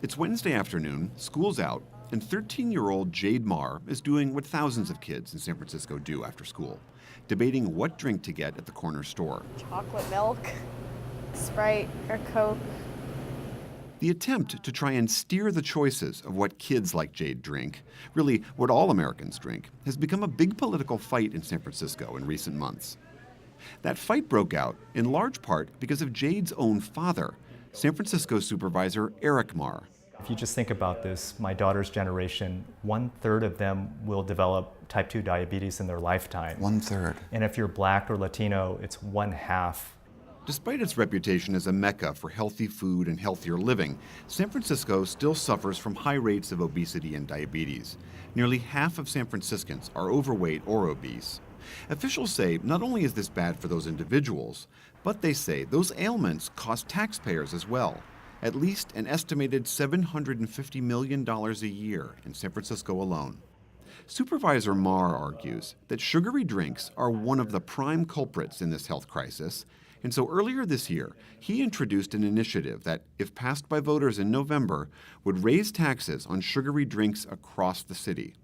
It's Wednesday afternoon, school's out, and 13-year-old Jade Marr is doing what thousands of kids in San Francisco do after school, debating what drink to get at the corner store. Chocolate milk, Sprite, or Coke. The attempt to try and steer the choices of what kids like Jade drink, really what all Americans drink, has become a big political fight in San Francisco in recent months. That fight broke out in large part because of Jade's own father, San Francisco Supervisor Eric Marr. If you just think about this, my daughter's generation, 1/3 of them will develop type 2 diabetes in their lifetime. 1/3. And if you're Black or Latino, it's 1/2. Despite its reputation as a mecca for healthy food and healthier living, San Francisco still suffers from high rates of obesity and diabetes. Nearly half of San Franciscans are overweight or obese. Officials say not only is this bad for those individuals, but they say those ailments cost taxpayers as well. At least an estimated $750 million a year in San Francisco alone. Supervisor Marr argues that sugary drinks are one of the prime culprits in this health crisis, and so earlier this year, he introduced an initiative that, if passed by voters in November, would raise taxes on sugary drinks across the city.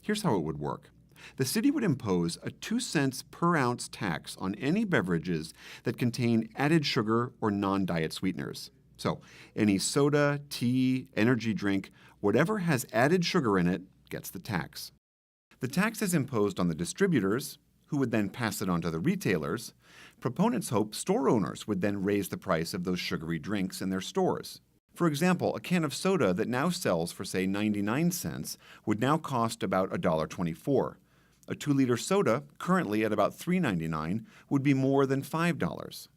Here's how it would work. The city would impose a 2 cents per ounce tax on any beverages that contain added sugar or non-diet sweeteners. So, any soda, tea, energy drink, whatever has added sugar in it gets the tax. The tax is imposed on the distributors, who would then pass it on to the retailers. Proponents hope store owners would then raise the price of those sugary drinks in their stores. For example, a can of soda that now sells for, say, 99 cents would now cost about $1.24. A 2-liter soda, currently at about $3.99, would be more than $5.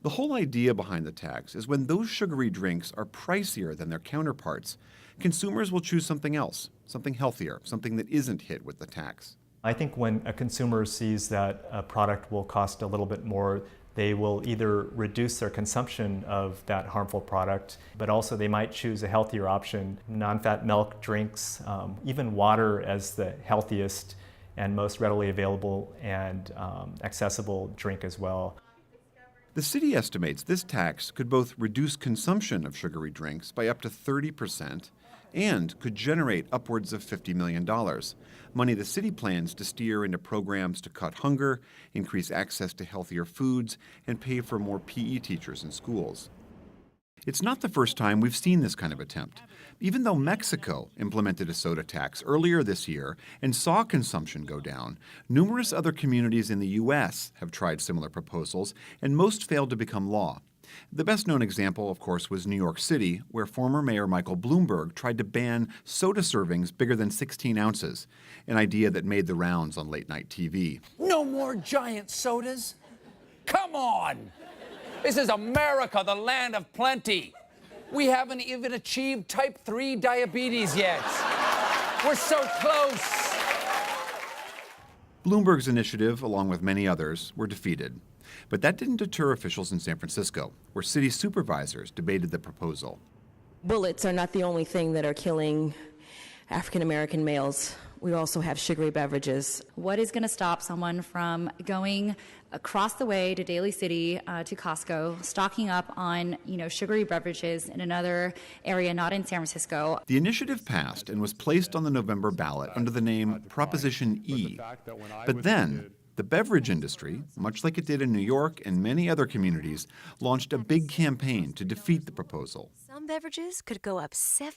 The whole idea behind the tax is when those sugary drinks are pricier than their counterparts, consumers will choose something else, something healthier, something that isn't hit with the tax. I think when a consumer sees that a product will cost a little bit more, they will either reduce their consumption of that harmful product, but also they might choose a healthier option, non-fat milk drinks, even water as the healthiest and most readily available and accessible drink as well. The city estimates this tax could both reduce consumption of sugary drinks by up to 30% and could generate upwards of $50 million, money the city plans to steer into programs to cut hunger, increase access to healthier foods, and pay for more PE teachers in schools. It's not the first time we've seen this kind of attempt. Even though Mexico implemented a soda tax earlier this year and saw consumption go down, numerous other communities in the U.S. have tried similar proposals, and most failed to become law. The best-known example, of course, was New York City, where former Mayor Michael Bloomberg tried to ban soda servings bigger than 16 ounces, an idea that made the rounds on late-night TV. No more giant sodas? Come on! This is America, the land of plenty. We haven't even achieved type 3 diabetes yet. We're so close. Bloomberg's initiative, along with many others, were defeated. But that didn't deter officials in San Francisco, where city supervisors debated the proposal. Bullets are not the only thing that are killing African American males. We also have sugary beverages. What is going to stop someone from going across the way to Daly City, to Costco, stocking up on, sugary beverages in another area not in San Francisco? The initiative passed and was placed on the November ballot under the name Proposition E. But then, the beverage industry, much like it did in New York and many other communities, launched a big campaign to defeat the proposal. Some beverages could go up 75%.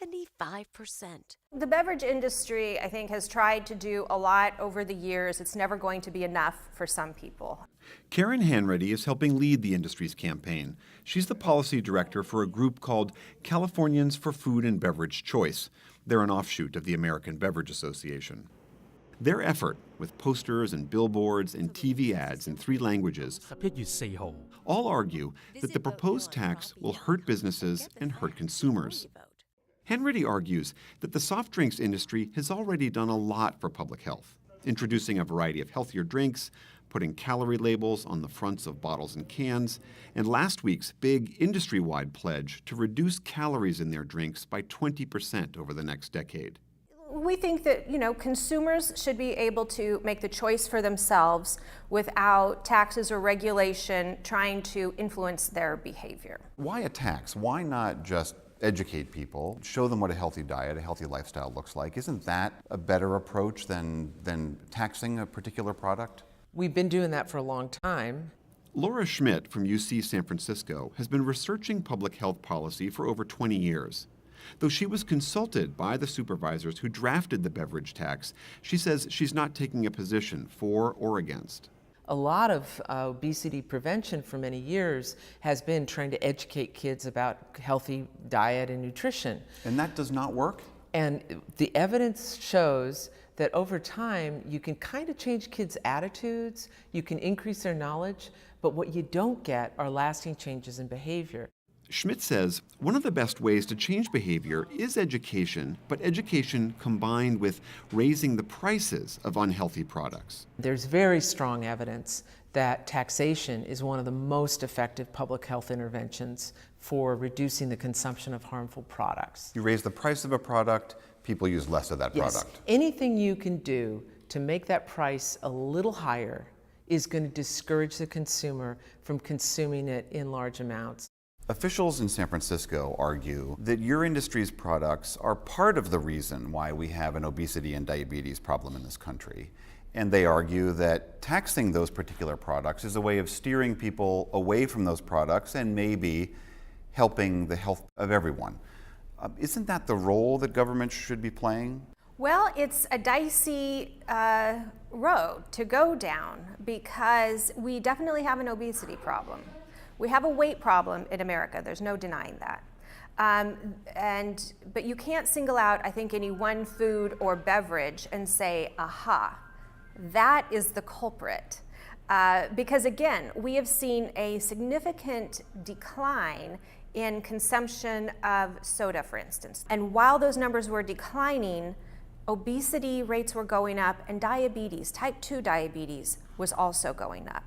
The beverage industry, I think, has tried to do a lot over the years. It's never going to be enough for some people. Karen Hanreddy is helping lead the industry's campaign. She's the policy director for a group called Californians for Food and Beverage Choice. They're an offshoot of the American Beverage Association. Their effort, with posters and billboards and TV ads in 3 languages, all argue that the proposed tax will hurt businesses and hurt consumers. Hanreddy argues that the soft drinks industry has already done a lot for public health, introducing a variety of healthier drinks, putting calorie labels on the fronts of bottles and cans, and last week's big industry-wide pledge to reduce calories in their drinks by 20% over the next decade. We think that, consumers should be able to make the choice for themselves without taxes or regulation trying to influence their behavior. Why a tax? Why not just educate people, show them what a healthy diet, a healthy lifestyle looks like. Isn't that a better approach than taxing a particular product? We've been doing that for a long time. Laura Schmidt from UC San Francisco has been researching public health policy for over 20 years. Though she was consulted by the supervisors who drafted the beverage tax, she says she's not taking a position for or against. A lot of obesity prevention for many years has been trying to educate kids about healthy diet and nutrition. And that does not work? And the evidence shows that over time, you can kind of change kids' attitudes, you can increase their knowledge, but what you don't get are lasting changes in behavior. Schmidt says one of the best ways to change behavior is education, but education combined with raising the prices of unhealthy products. There's very strong evidence that taxation is one of the most effective public health interventions for reducing the consumption of harmful products. You raise the price of a product, people use less of that product. Yes. Anything you can do to make that price a little higher is going to discourage the consumer from consuming it in large amounts. Officials in San Francisco argue that your industry's products are part of the reason why we have an obesity and diabetes problem in this country. And they argue that taxing those particular products is a way of steering people away from those products and maybe helping the health of everyone. Isn't that the role that government should be playing? Well, it's a dicey road to go down because we definitely have an obesity problem. We have a weight problem in America. There's no denying that. But you can't single out, I think, any one food or beverage and say, aha, that is the culprit. Because again, we have seen a significant decline in consumption of soda, for instance. And while those numbers were declining, obesity rates were going up and diabetes, type 2 diabetes, was also going up.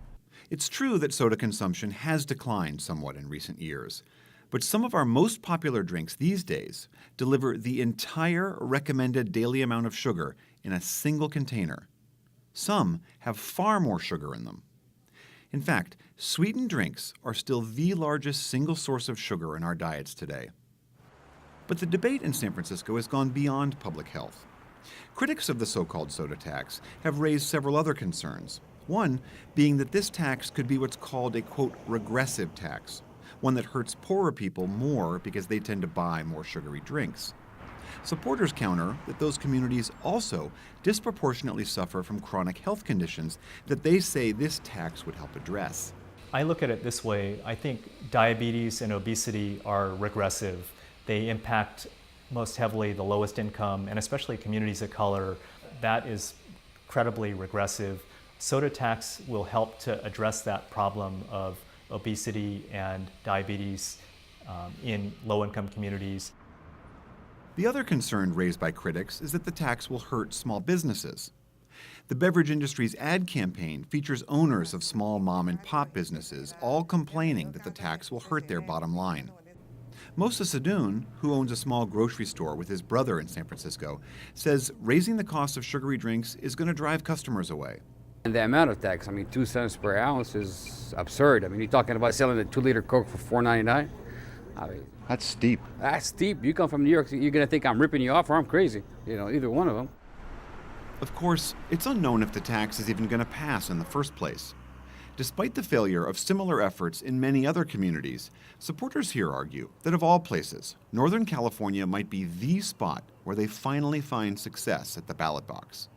It's true that soda consumption has declined somewhat in recent years, but some of our most popular drinks these days deliver the entire recommended daily amount of sugar in a single container. Some have far more sugar in them. In fact, sweetened drinks are still the largest single source of sugar in our diets today. But the debate in San Francisco has gone beyond public health. Critics of the so-called soda tax have raised several other concerns. One being that this tax could be what's called a, quote, regressive tax, one that hurts poorer people more because they tend to buy more sugary drinks. Supporters counter that those communities also disproportionately suffer from chronic health conditions that they say this tax would help address. I look at it this way. I think diabetes and obesity are regressive. They impact most heavily the lowest income and especially communities of color. That is incredibly regressive. Soda tax will help to address that problem of obesity and diabetes in low-income communities. The other concern raised by critics is that the tax will hurt small businesses. The beverage industry's ad campaign features owners of small mom-and-pop businesses all complaining that the tax will hurt their bottom line. Mosa Sadoun, who owns a small grocery store with his brother in San Francisco, says raising the cost of sugary drinks is going to drive customers away. And the amount of tax, 2 cents per ounce is absurd. You're talking about selling a 2-liter Coke for $4.99? That's steep. That's steep. You come from New York, you're going to think I'm ripping you off or I'm crazy. Either one of them. Of course, it's unknown if the tax is even going to pass in the first place. Despite the failure of similar efforts in many other communities, supporters here argue that of all places, Northern California might be the spot where they finally find success at the ballot box.